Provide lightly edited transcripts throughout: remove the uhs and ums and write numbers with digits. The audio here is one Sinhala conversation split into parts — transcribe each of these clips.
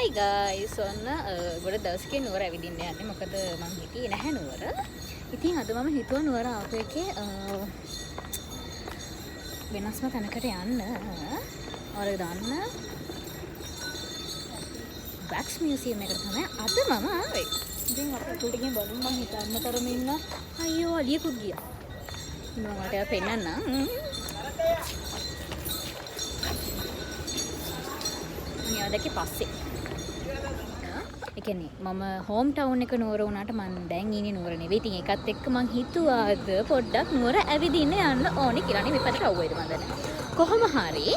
Hi guys, ඔන්න ගොඩ දවසකින් නුවර ඇවිදින්න යන්නේ. මොකද මම හිටියේ නැහැ නුවර. ඉතින් අද මම හිතුවා නුවර ආපු එකේ වෙනස්ම තැනකට යන්න. ඔයාලා දන්න wax museum එකට තමයි අද මම ආවේ. ඉතින් අපි උඩට ගිහින් බලමු. මම හිතන්න තරම ඉන්න අයියෝ අලියෙකුත් ගියා. මම ඔයාලට පෙන්නන්නම්. දැකේ පස්සේ ඒ කියන්නේ මම හෝම් ටවුන් එක නුවර වුණාට මම දැන් ඉන්නේ නුවර නෙවෙයි. ඉතින් ඒකත් එක්ක මං හිතුවාද පොඩ්ඩක් නුවර ඇවිදින්න යන්න ඕනේ කියලා. නේ විපත් රවුවේද මන් දන්නේ. කොහොම හරි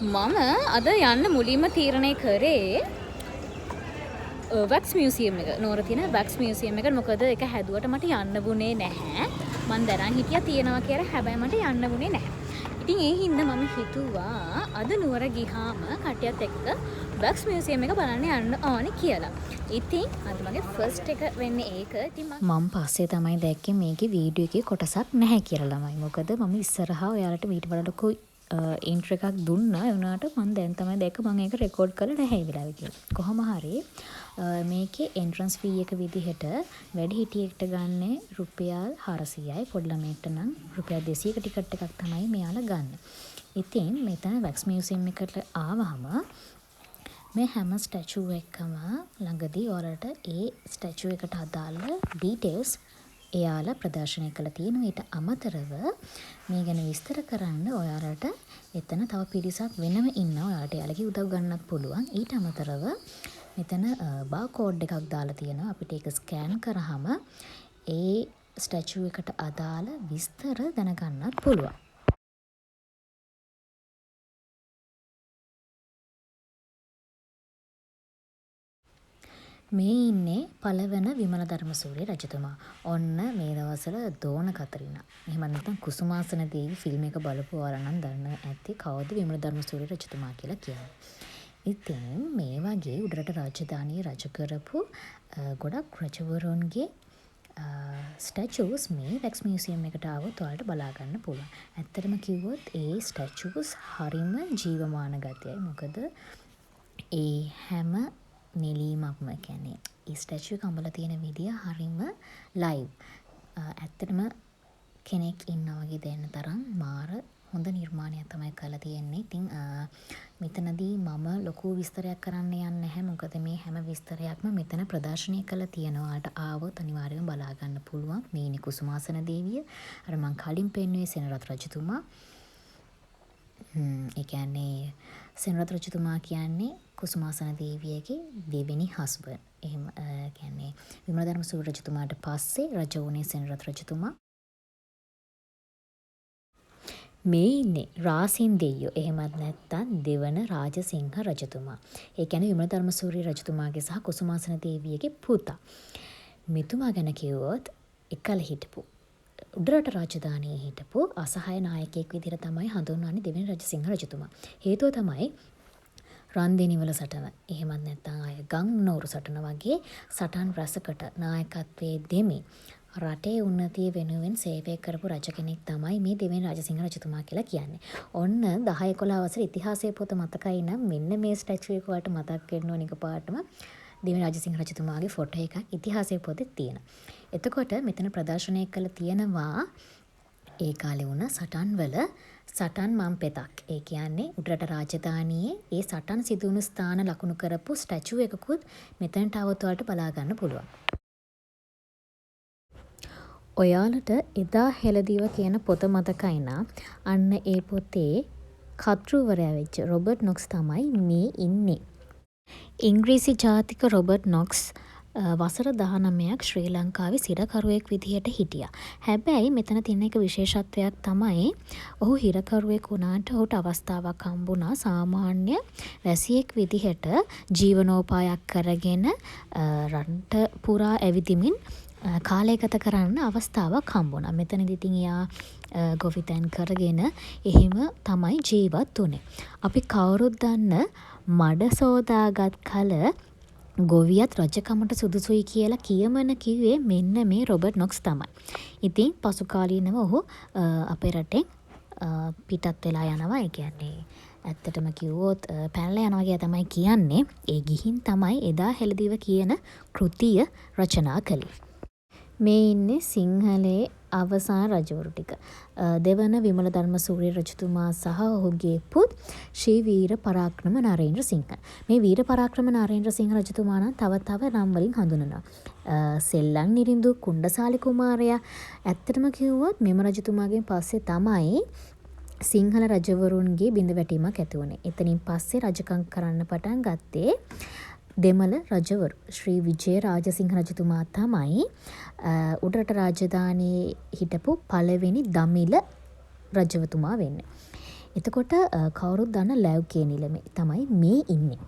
මම අද යන්න මුලින්ම තීරණය කරේ wax museum එක. නුවර තියෙන wax museum එක. මොකද ඒක හැදුවට මට යන්න වුණේ නැහැ. මං දැනන් හිටියා තියනවා කියලා. හැබැයි මට යන්න වුණේ නැහැ. ඉතින් ඒ හින්දා මම හිතුවා අද නුවර ගිහාම කට්ටියත් එක්ක wax museum එක බලන්න යන්න ඕනේ කියලා. ඉතින් අද මගේ ෆස්ට් එක වෙන්නේ ඒක. ඉතින් මම පස්සේ තමයි දැක්කේ මේකේ වීඩියෝ එකේ කොටසක් නැහැ කියලා ළමයි. මොකද මම ඉස්සරහා ඔයාලට වීඩියෝ වලට ලොකු ඉන්ට්‍රෝ එකක් දුන්නා. ඒ වුණාට මම දැන් තමයි දැක්ක මම ඒක රෙකෝඩ් කරලා නැහැ ඒ වෙලාවේ කියලා. කොහොම හරි මේකේ එන්ට්‍රන්ස් ෆී එක විදිහට වැඩිහිටියෙක්ට ගන්න රුපියල් 400යි. පොඩි ළමයෙක්ට නම් රුපියල් 200ක ටිකට් එකක් තමයි මෙයාලා ගන්න. ඉතින් මෙතන wax museum එකට ආවහම මේ හැම ස්ටැචු එකම ළඟදී ඔයාලට ඒ ස්ටැචු එකට අදාළ ඩීටේල්ස් එයාලා ප්‍රදර්ශනය කළා තියෙනවා. ඊට අමතරව මේ ගැන විස්තර කරන්න ඔයාලට එතන තව පිරිසක් වෙනම ඉන්නවා. ඔයාලට එයාලගේ උදව් ගන්නත් පුළුවන්. ඊට අමතරව මෙතන බාර් එකක් දාලා තියෙනවා. අපිට ඒක ස්කෑන් කරාම ඒ ස්ටැචු එකට අදාළ විස්තර දැනගන්නත් පුළුවන්. මේ ඉන්නේ පළවන විමල ධර්මසූරිය රජතුමා. ඔන්න මේ දවස්වල දෝන කතරිනා. එහෙම නැත්නම් කුසුමාසන දේවි ෆිල්ම් එක බලපු ඔයාලා නම් දන්න ඇති කවුද විමල ධර්මසූරිය රජතුමා කියලා කියන්නේ. ඉතින් මේ වගේ උඩරට රාජධානිය රජ කරපු ගොඩක් රජවරුන්ගේ ස්ටැචුස් මේ wax museum එකට ආවොත් ඔයාලට බලා ගන්න පුළුවන්. ඇත්තටම කිව්වොත් ඒ ස්ටැචුස් හරිම ජීවමාන ගතියයි. මොකද ඒ හැම නෙලීමක්ම කියන්නේ ඒ ස්ටැචු එක අඹලා තියෙන විදිය හරිම ලයිව්. ඇත්තටම කෙනෙක් ඉන්නා වගේ දැනෙන තරම් මාර හොඳ නිර්මාණයක් තමයි කරලා තියෙන්නේ. ඉතින් මෙතනදී මම ලොකු විස්තරයක් කරන්න යන්නේ නැහැ. මොකද මේ හැම විස්තරයක්ම මෙතන ප්‍රදර්ශනය කරලා තියෙනවා. ඔයාලට ආවොත් අනිවාර්යයෙන්ම බලා ගන්න පුළුවන්. මේ ඉන්නේ කුසුමාසන දේවිය. අර මං කලින් පෙන්වුවේ සෙනරත් රජතුමා. ඒ කියන්නේ සෙනරත් රජතුමා කියන්නේ කුසුමාසන දේවියගේ දෙවෙනි හස්බන්ඩ්. එහෙම කියන්නේ විමල ධර්මසූරිය රජතුමාට පස්සේ රජ වුණේ සෙනරත් රජතුමා. මේ ඉන්නේ රාසින් දෙයියෝ. එහෙමත් නැත්නම් දෙවන රාජසිංහ රජතුමා. ඒ කියන්නේ විමල ධර්මසූරිය රජතුමාගේ සහ කුසුමාසන දේවියගේ පුතා. මෙතුමා ගැන කිව්වොත් එකල හිටපු උඩරට රාජධානියේ හිටපු අසහාය නායකයෙක් විදිහට තමයි හඳුන්වන්නේ දෙවෙනි රාජසිංහ රජතුමා. හේතුව තමයි රන්දෙනිවල සටන. එහෙමත් නැත්නම් අය ගම්නෝරු සටන වගේ සටන් රසකට නායකත්වයේ දෙමින් රටේ උන්නතිය වෙනුවෙන් සේවය කරපු රජ කෙනෙක් තමයි මේ දෙවෙනි රාජසිංහ රජතුමා කියලා කියන්නේ. ඔන්න 10-11 වසරේ ඉතිහාසයේ පොත මතකයි නම් මෙන්න මේ ස්ටැචු එක වලට මතක් වෙන්න ඕන එකපාරටම දෙවෙනි රාජසිංහ රජතුමාගේ ෆොටෝ එකක් ඉතිහාසයේ පොතේ තියෙනවා. එතකොට මෙතන ප්‍රදර්ශනය කළ තියෙනවා ඒ කාලේ වුණ සටන්වල සටන් මම්පෙතක්. ඒ කියන්නේ උඩරට රාජධානියේ ඒ සටන් සිදුවුණු ස්ථාන ලකුණු කරපු ස්ටැචු එකකුත් මෙතනට આવත් වලට බලා ගන්න පුළුවන්. ඔයාලට එදා හෙළදිව කියන පොත මතකයි නම් අන්න ඒ පොතේ කර්තෘවරයා වෙච්ච රොබර්ට් නොක්ස් තමයි මේ ඉන්නේ. ඉංග්‍රීසි ජාතික රොබර්ට් නොක්ස් වසර 19ක් ශ්‍රී ලංකාවේ සිරකරුවෙක් විදිහට හිටියා. හැබැයි මෙතන තියෙන එක විශේෂත්වයක් තමයි ඔහු හිරකරුවෙක් වුණාට ඔහුට අවස්ථාවක් හම්බුණා සාමාන්‍ය වැසියෙක් විදිහට ජීවනෝපායක් කරගෙන රට පුරා ඇවිදිමින් කාලය ගත කරන්න අවස්ථාවක් හම්බුණා. මෙතනදී ඉතින් එයා ගොවිතැන් කරගෙන එහෙම තමයි ජීවත් වුනේ. අපි කවුරුත් දන්න මඩ සෝදාගත් කල ගොවියත් රජකමට සුදුසුයි කියලා කියමන කිව්වේ මෙන්න මේ රොබර්ට් නොක්ස් තමයි. ඉතින් පසු කාලීනව ඔහු අපේ රටෙන් පිටත් වෙලා යනවා. ඒ කියන්නේ ඇත්තටම කිව්වොත් පැනලා යනවා කියලා තමයි කියන්නේ. ඒ ගිහින් තමයි එදා හෙළදිව කියන කෘතිය රචනා කළේ. මේ ඉන්නේ සිංහලයේ අවසාන රජවරු ටික. දෙවන විමල ධර්මසූරිය රජතුමා සහ ඔහුගේ පුත් ශ්‍රී වීර පරාක්‍රම නරේන්ද්‍ර සිංහ. මේ වීර පරාක්‍රම නරේන්ද්‍ර සිංහ රජතුමා නම් තව නම් වලින් හඳුනනවා. සෙල්ලම් නිරිඳු කුණ්ඩසාලි කුමාරයා. ඇත්තටම කිව්වොත් මෙම රජතුමාගෙන් පස්සේ තමයි සිංහල රජවරුන්ගේ බිඳවැටීමක් ඇති වුණේ. එතනින් පස්සේ රජකම් කරන්න පටන් ගත්තේ දෙමළ රජවරු. ශ්‍රී විජය රාජසිංහ රජතුමා තමයි උඩරට රාජධානියේ හිටපු පළවෙනි දමිළ රජතුමා වෙන්නේ. එතකොට කවුරුත් දන්න ලැව්කේ නිලමේ තමයි මේ ඉන්නේ.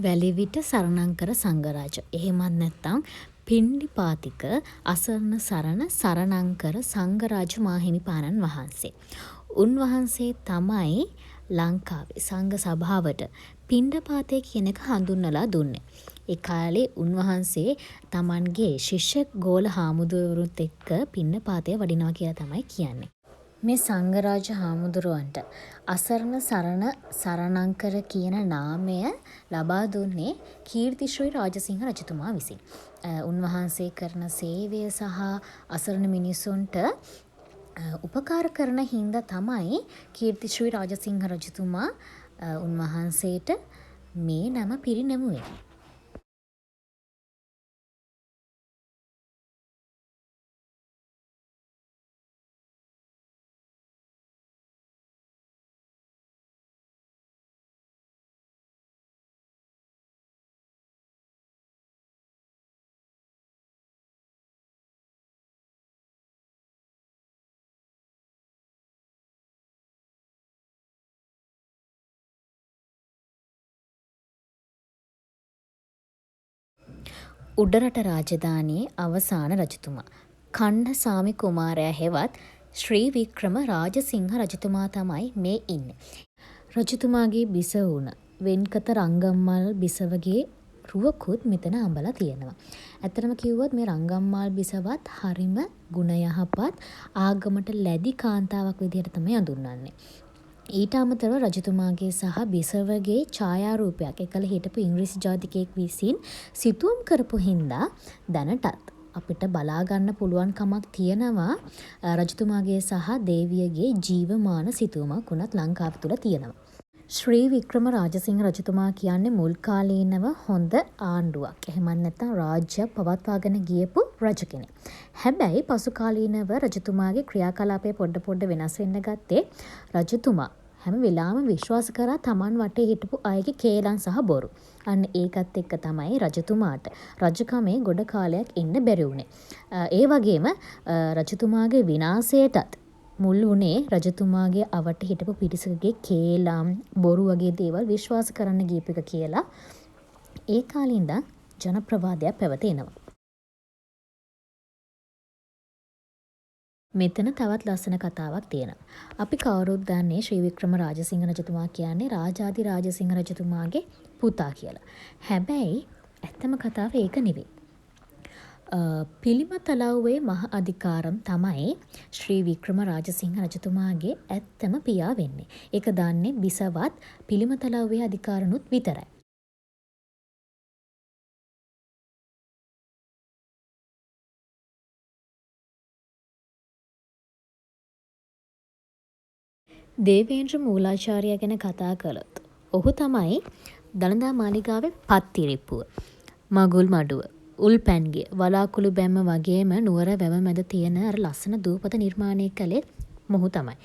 වැලිවිට සරණංකර සංඝරාජ. එහෙමත් නැත්නම් පිණ්ඩිපාතික අසරණ සරණ සරණංකර සංඝරාජ මාහිමිපාණන් වහන්සේ. උන්වහන්සේ තමයි ලංකාවේ සංඝ සභාවට පිණ්ඩපාතය කියන එක හඳුන්වලා දුන්නේ. ඒ කාලේ උන්වහන්සේ තමන්ගේ ශිෂ්‍ය ගෝල හාමුදුරුවරුත් එක්ක පිණ්ඩපාතය වඩිනවා කියලා තමයි කියන්නේ. මේ සංඝරාජ හාමුදුරුවන්ට අසරණ සරණ සරණංකර කියන නාමය ලබා දුන්නේ කීර්තිශ්‍රී රාජසිංහ රජතුමා විසින්. උන්වහන්සේ කරන සේවය සහ අසරණ මිනිසුන්ට උපකාර කරන හින්දා තමයි කීර්තිශ්‍රී රාජසිංහ රජතුමා උන්වහන්සේට මේ නම පිරිනැමුවේ. උඩරට රාජධානියේ අවසාන රජතුමා කණ්ඩසාමි කුමාරයා හෙවත් ශ්‍රී වික්‍රම රාජසිංහ රජතුමා තමයි මේ ඉන්නේ. රජතුමාගේ බිසවුන වෙන්කත රංගම්මල් බිසවගේ රුවකුත් මෙතන අඹලා තියෙනවා. ඇත්තටම කිව්වොත් මේ රංගම්මල් බිසවත් හරිම ගුණ යහපත් ආගමට ලැබි කාන්තාවක් විදිහට තමයි හඳුන්වන්නේ. ඊට අමතරව රජතුමාගේ සහ බිසවගේ ඡායාරූපයක් එකල හිටපු ඉංග්‍රීසි ජාතිකයෙක් විසින් සිතුවම් කරපු හින්දා දැනටත් අපිට බලා ගන්න පුළුවන් කමක් තියෙනවා. රජතුමාගේ සහ දේවියගේ ජීවමාන සිතුවමක් උනත් ලංකාව තුල තියෙනවා. ශ්‍රී වික්‍රම රාජසිංහ රජතුමා කියන්නේ මුල් කාලීනව හොඳ ආණ්ඩුවක්. එහෙමත් නැත්නම් රාජ්‍යයක් පවත්වාගෙන ගියපු රජ කෙනෙක්. හැබැයි පසු කාලීනව රජතුමාගේ ක්‍රියාකලාපය පොඩ වෙනස් වෙන්න ගත්තේ රජතුමා හැම වෙලාවෙම විශ්වාස කරා Taman වටේ හිටපු අයගේ කේලම් සහ බොරු. අන්න ඒකත් එක්ක තමයි රජතුමාට රජකමේ ගොඩ කාලයක් ඉන්න බැරි වුණේ. ඒ වගේම රජතුමාගේ විනාශයටත් මුල් වුණේ රජතුමාගේ අවට හිටපු පිරිසකගේ කේලම් බොරු වගේ දේවල් විශ්වාස කරන්න ගියප එක කියලා ඒ කාලේ ඉඳන් ජනප්‍රවාදයක් පැවතෙනවා. මෙතන තවත් ලස්සන කතාවක් තියෙනවා. අපි කවුරුත් දන්නේ ශ්‍රී වික්‍රම රාජසිංහ රජතුමා කියන්නේ රාජාධි රාජසිංහ රජතුමාගේ පුතා කියලා. හැබැයි ඇත්තම කතාව ඒක නෙවෙයි. පිළිමතලව්වේ මහ අධිකාරම් තමයි ශ්‍රී වික්‍රම රාජසිංහ රජතුමාගේ ඇත්තම පියා වෙන්නේ. ඒක දන්නේ බිසවත් පිළිමතලව්වේ අධිකාරනුත් විතරයි. දේවේන්ද්‍ර මූලාචාර්ය ගැන කතා කළොත් ඔහු තමයි දළදා මාලිගාවේ පත්තිරිප්පුව, මගුල් මඩුව, උල්පැන්ගිය, වලාකුළු බැම්ම වගේම නුවර වැව මැද තියෙන අර ලස්සන දූපත නිර්මාණය කළේ මොහු තමයි.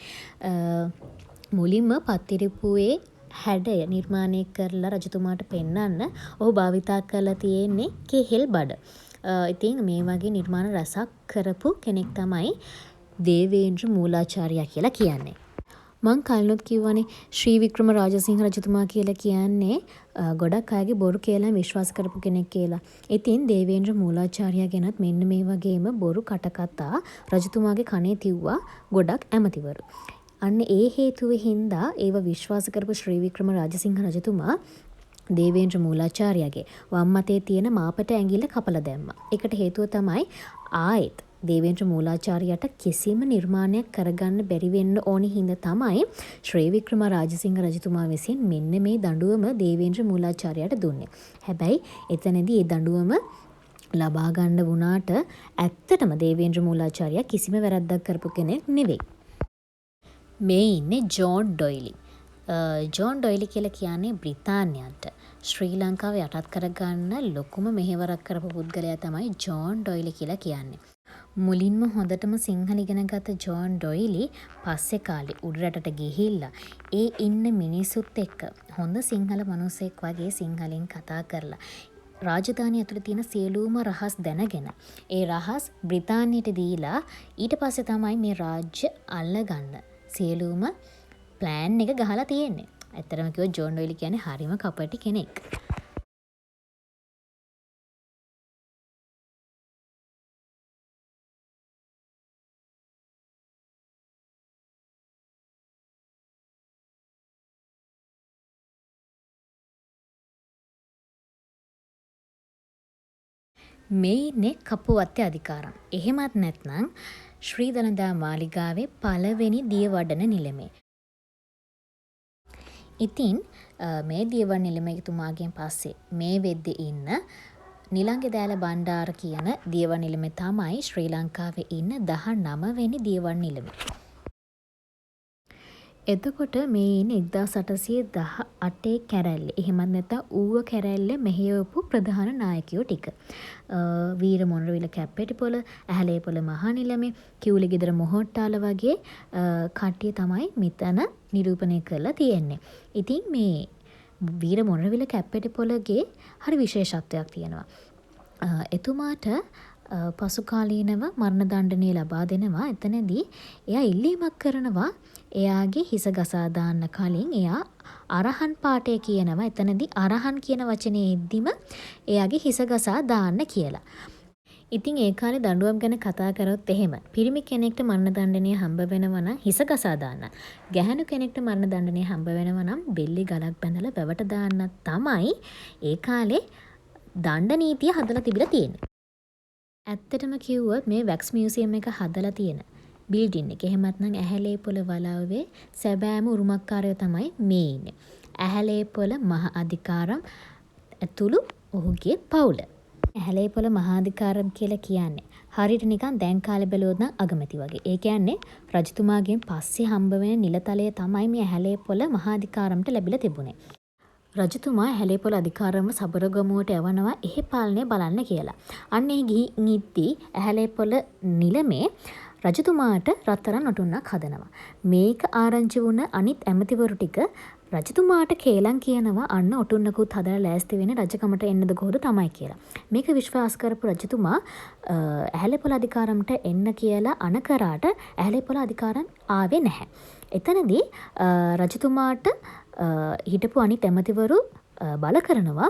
මුලින්ම පත්තිරිප්පුවේ හැඩය නිර්මාණය කරලා රජතුමාට පෙන්වන්න ඔහු භාවිතා කරලා තියෙන්නේ කෙහෙල් බඩ. ඉතින් මේ වගේ නිර්මාණ රසක් කරපු කෙනෙක් තමයි දේවේන්ද්‍ර මූලාචාර්ය කියලා කියන්නේ. මං කලිනුත් කිව්වනේ ශ්‍රී වික්‍රම රාජසිංහ රජතුමා කියලා කියන්නේ ගොඩක් අයගේ බොරු කියලා විශ්වාස කරපු කෙනෙක් කියලා. ඉතින් දේවේන්ද්‍ර මූලාචාර්ය ගැනත් මෙන්න මේ වගේම බොරු කටකතා රජතුමාගේ කනේ තිව්වා ගොඩක් ඇමතිවරු. අන්න ඒ හේතුවෙ හින්දා ඒව විශ්වාස කරපු ශ්‍රී වික්‍රම රාජසිංහ රජතුමා දේවේන්ද්‍ර මූලාචාර්යගේ වම් අතේ තියෙන මාපට ඇඟිල්ල කපලා දැම්මා. ඒකට හේතුව තමයි ආයෙත් දේවේන්ද්‍ර මූලාචාර්යයට කිසිම නිර්මාණයක් කරගන්න බැරි වෙන්න ඕනි හින්දා තමයි ශ්‍රී වික්‍රම රාජසිංහ රජතුමා විසින් මෙන්න මේ දඬුවම දේවේන්ද්‍ර මූලාචාර්යයට දුන්නේ. හැබැයි එතනදී ඒ දඬුවම ලබා ගන්න වුණාට ඇත්තටම දේවේන්ද්‍ර මූලාචාර්යා කිසිම වැරද්දක් කරපු කෙනෙක් නෙවෙයි. මේ ඉන්නේ ජෝන් ඩොයිලි. ජෝන් ඩොයිලි කියලා කියන්නේ බ්‍රිතාන්‍යයට ශ්‍රී ලංකාව යටත් කරගන්න ලොකුම මෙහෙවරක් කරපු පුද්ගලයා තමයි ජෝන් ඩොයිලි කියලා කියන්නේ. මුලින්ම හොඳටම සිංහල ඉගෙන ගත්ත ජෝන් ඩොයිලි පස්සේ කාලේ උඩරටට ගිහිල්ලා ඒ ඉන්න මිනිසුත් එක්ක හොඳ සිංහල මිනිසෙක් වගේ සිංහලෙන් කතා කරලා රාජධානිය ඇතුළේ තියෙන සියලුම රහස් දැනගෙන ඒ රහස් බ්‍රිතාන්‍යයට දීලා ඊට පස්සේ තමයි මේ රාජ්‍ය අල්ලගන්න සියලුම ප්ලෑන් එක ගහලා තියෙන්නේ. ඇත්තටම කිව්වොත් ජෝන් ඩොයිලි කියන්නේ හරිම කපටි කෙනෙක්. මේ ඉන්නේ කපුවත්තේ අධිකාරම්. එහෙමත් නැත්නම් ශ්‍රී දළදා මාලිගාවේ පළවෙනි දියවඩන නිලමේ. ඉතින් මේ දියවඩන නිලමේතුමාගෙන් පස්සේ මේ වෙද්දී ඉන්න නිලංගෙ දෑල බණ්ඩාර කියන දියවඩන නිලමේ තමයි ශ්‍රී ලංකාවේ ඉන්න 19 වෙනි දියවඩන නිලමේ. එතකොට මේ ඉන්නේ 1818 කැරැල්ලේ. එහෙමත් නැත්නම් ඌව කැරැල්ලේ මෙහෙයවපු ප්‍රධාන නායකයෝ ටික. වීර මොණරවිල කැප්පෙටිපොළ, ඇහැලේපොළ මහා නිලමේ, කිව්ලිගෙදර මොහොට්ටාල වගේ කට්ටිය තමයි මෙතන නිරූපණය කරලා තියෙන්නේ. ඉතින් මේ වීර මොණරවිල කැප්පෙටිපොළගේ හරි විශේෂත්වයක් තියෙනවා. එතුමාට පසු කාලීනව මරණ දණ්ඩනය ලබා දෙනවා. එතනදී එයා ඉල්ලීමක් කරනවා එයාගේ හිස ගසා දාන්න කලින් එයා අරහන් පාඨය කියනවා. එතනදී අරහන් කියන වචනේ එද්දිම එයාගේ හිස ගසා දාන්න කියලා. ඉතින් ඒ කාලේ දඬුවම් ගැන කතා කරොත් එහෙම පිරිමි කෙනෙක්ට මරණ දණ්ඩනය හම්බ වෙනවා නම් හිස ගසා දාන්න. ගැහැණු කෙනෙක්ට මරණ දණ්ඩනය හම්බ වෙනවා නම් බෙල්ලේ ගලක් බැඳලා වැවට දාන්න තමයි ඒ කාලේ දණ්ඩ නීතිය හදලා තිබිලා තියෙන්නේ. ඇත්තටම කිව්වොත් මේ වැක්ස් මියුසියම් එක හදලා තියෙන බිල්ඩින් එක. එහෙමත් නම් ඇහැලේපොළ වලාවේ සැබෑම උරුමකාරයෝ තමයි මේ ඉන්නේ. ඇහැලේපොළ මහ අධිකාරම් ඇතුළු ඔහුගේ පවුල. ඇහැලේපොළ මහ අධිකාරම් කියලා කියන්නේ හරියට නිකන් දැන් කාලේ බැලුවොත් නම් අගමැති වගේ. ඒ කියන්නේ රජතුමාගෙන් පස්සේ හම්බ වෙන නිලතලය තමයි මේ ඇහැලේපොළ මහ අධිකාරම්ට ලැබිලා තිබුණේ. රජතුමා ඇහැලේපොළ අධිකාරම්ව සබරගමුවට යවනවා එහි පාලනය බලන්න කියලා. අන්න ඒ ගිහින් ඉද්දී ඇහැලේපොළ නිලමේ රජතුමාට රත්තරන් ඔටුන්නක් හදනවා. මේක ආරංචි වුණ අනිත් ඇමතිවරු ටික රජතුමාට කේලම් කියනවා අන්න ඔටුන්නකුත් හදලා ලෑස්ති වෙන්නේ රජකමට එන්නද කොහොද තමයි කියලා. මේක විශ්වාස කරපු රජතුමා ඇහැලේපොළ අධිකාරම්ට එන්න කියලා අණ කරාට ඇහැලේපොළ අධිකාරම් ආවේ නැහැ. එතනදී රජතුමාට හිටපු අනිත් ඇමතිවරු බල කරනවා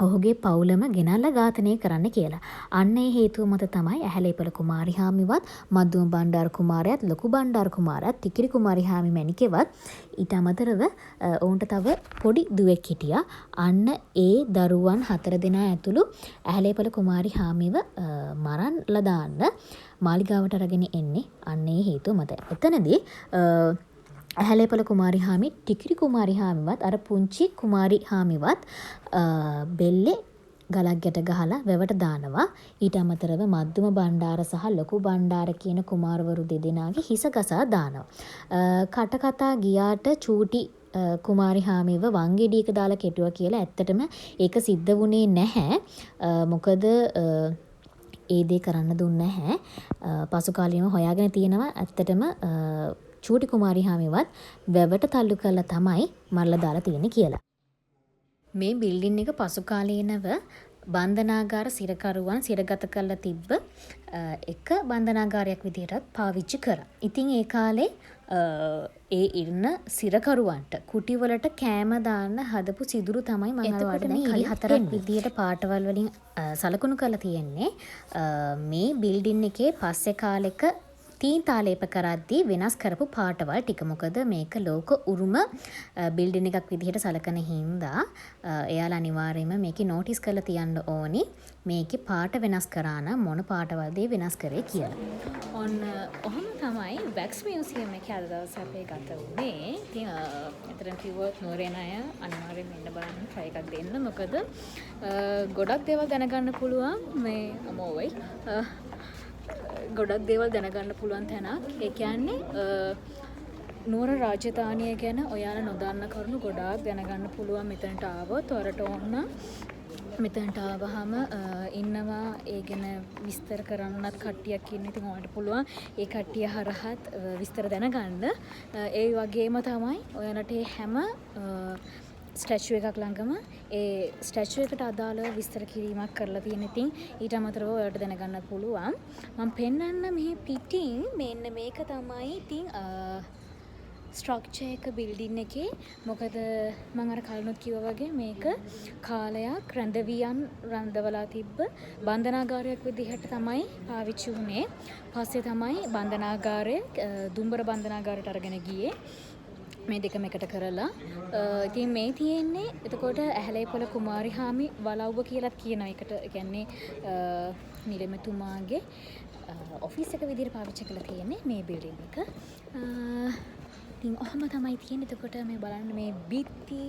ඔහුගේ පවුලම ගෙනල්ලා ඝාතනය කරන්න කියලා. අන්න ඒ හේතුව මත තමයි ඇහැලේපොළ කුමාරි හාමිවත්, මද්දුම බණ්ඩාර කුමාරයාත්, ලොකු බණ්ඩාර කුමාරයාත්, තිකිරි කුමාරි හාමි මැණිකේවත් ඊට අමතරව ඔවුන්ට තව පොඩි දුවෙක් හිටියා. අන්න ඒ දරුවන් 4 දෙනා ඇතුළු ඇහැලේපොළ කුමාරි හාමිව මරන්ලා දාන්න මාලිගාවට අරගෙන එන්නේ අන්න ඒ හේතුව මත. එතනදී ඇහැලේපොළ කුමාරි හාමි, ටිකිරි කුමාරි හාමිවත්, අර පුංචි කුමාරි හාමිවත් බෙල්ලේ ගලක් ගැට ගහලා වැවට දානවා. ඊට අමතරව මද්දුම බණ්ඩාර සහ ලොකු බණ්ඩාර කියන කුමාරවරු දෙදෙනාගේ හිස ගසා දානවා. කට කතා ගියාට චූටි කුමාරි හාමිව වංගෙඩියක දාලා කෙටුවා කියලා ඇත්තටම ඒක සිද්ධ වුණේ නැහැ. මොකද ඒ දේ කරන්න දුන්නේ නැහැ. පසු කාලීනව හොයාගෙන තියෙනවා ඇත්තටම චූටි කුමාරි හාමිවත් වැවට තල්ලු කරලා තමයි මරලා දාලා තියෙන්නේ කියලා. මේ බිල්ඩින් එක පසු කාලීනව බන්ධනාගාර සිරකරුවන් සිරගත කරලා තිබ්බ එක බන්ධනාගාරයක් විදිහටත් පාවිච්චි කරා. ඉතින් ඒ කාලේ ඒ ඉන්න සිරකරුවන්ට කුටිවලට කෑම දාන්න හදපු සිදුරු තමයි මම ඔයාලට දැන් කලි 4ක් විදිහට පාටවල් වලින් සලකුණු කරලා තියෙන්නේ. මේ බිල්ඩින් එකේ පස්සේ කාලෙක තීන් තාලේප කරද්දී වෙනස් කරපු පාටවල් ටික. මොකද මේක ලෝක උරුම බිල්ඩින් එකක් විදිහට සලකන හින්දා එයාලා අනිවාර්යයෙන්ම මේකේ නෝටිස් කරලා තියන්න ඕනි මේකේ පාට වෙනස් කරා නම් මොන පාටවල්ද වෙනස් කරේ කියලා. ඔන්න ඔහොම තමයි වැක්ස් මියුසියම් එකේ අද දවස් අපේ ගත වුණේ. ඉතින් අතන කිව්වොත් නෝරේ අය අනිවාර්යයෙන් මෙන්න බලන්න try එකක් දෙන්න. මොකද ගොඩක් දේවල් දැනගන්න පුළුවන් මේ අමෝවයි. ගොඩක් දේවල් දැනගන්න පුළුවන් තැනක්. ඒ කියන්නේ නුවර රාජධානිය ගැන ඔයාලා නොදන්න කරුණු ගොඩාක් දැනගන්න පුළුවන් මෙතනට ආවොත්. ඔයාලට ඕන මෙතනට ආවහම ඉන්නවා ඒ ගැන විස්තර කරන්නත් කට්ටියක් ඉන්න. ඉතින් ඔයාලට පුළුවන් ඒ කට්ටිය හරහත් විස්තර දැනගන්න. ඒ වගේම තමයි ඔයාලට හැම ස්ටැචු එකක් ළඟම ඒ ස්ටැචු එකට අදාළව විස්තර කිරීමක් කරලා තියෙන. ඉතින් ඊට අමතරව ඔයාලට දැනගන්නත් පුළුවන්. මම පෙන්නන්න මේ පිටින් මෙන්න මේක තමයි ඉතින් ස්ට්‍රක්චර් එක බිල්ඩින් එකේ. මොකද මම අර කලිනුත් කිව්වා වගේ මේක කාලයක් රැඳවියන් රඳවලා තිබ්බ බන්ධනාගාරයක් විදිහට තමයි පාවිච්චි වුණේ. පස්සේ තමයි බන්ධනාගාරය දුම්බර බන්ධනාගාරයට අරගෙන ගියේ. මේ දෙකම එකට කරලා. ඉතින් මේ තියෙන්නේ එතකොට ඇහැලේපොළ කුමාරිහාමි වලව්ව කියලා කියනවා. ඒකට කියන්නේ නිලමෙතුමාගේ ඔෆිස් එක විදිහට පාවිච්චි කරලා තියෙන්නේ මේ බිල්ඩින් එක. ඉතින් ඔහම තමයි තියෙන්නේ. එතකොට මේ බලන්න මේ බිත්ති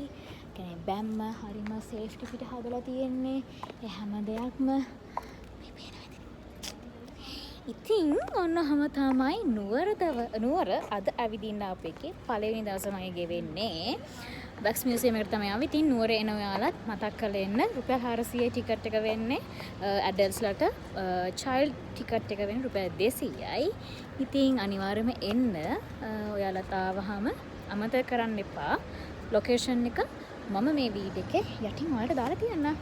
කියන්නේ බැම්ම හරිම සේෆ්ටි පිට හදලා තියෙන්නේ. ඒ හැම දෙයක්ම ඉතින් ඔන්නහම තමයි නුවර අද ඇවිදින්න අප එකේ පළවෙනි දවසමයි ගෙවෙන්නේ. වැක්ස් මියුසියම් එකට තමයි ආවේ. ඉතින් නුවර එන ඔයාලත් මතක් කරලා එන්න. රුපියල් 400යි ටිකට් එක වෙන්නේ. ඇඩල්ට්ස්ලට චයිල්ඩ් ටිකට් එක වෙන්නේ රුපියල් 200යි. ඉතින් අනිවාර්යයෙන්ම එන්න. ඔයාලත් ආවහම අමතක කරන්න එපා. ලොකේෂන් එක මම මේ වීඩියෝ එකේ යටින් ඔයාලට දාලා තියන්නම්.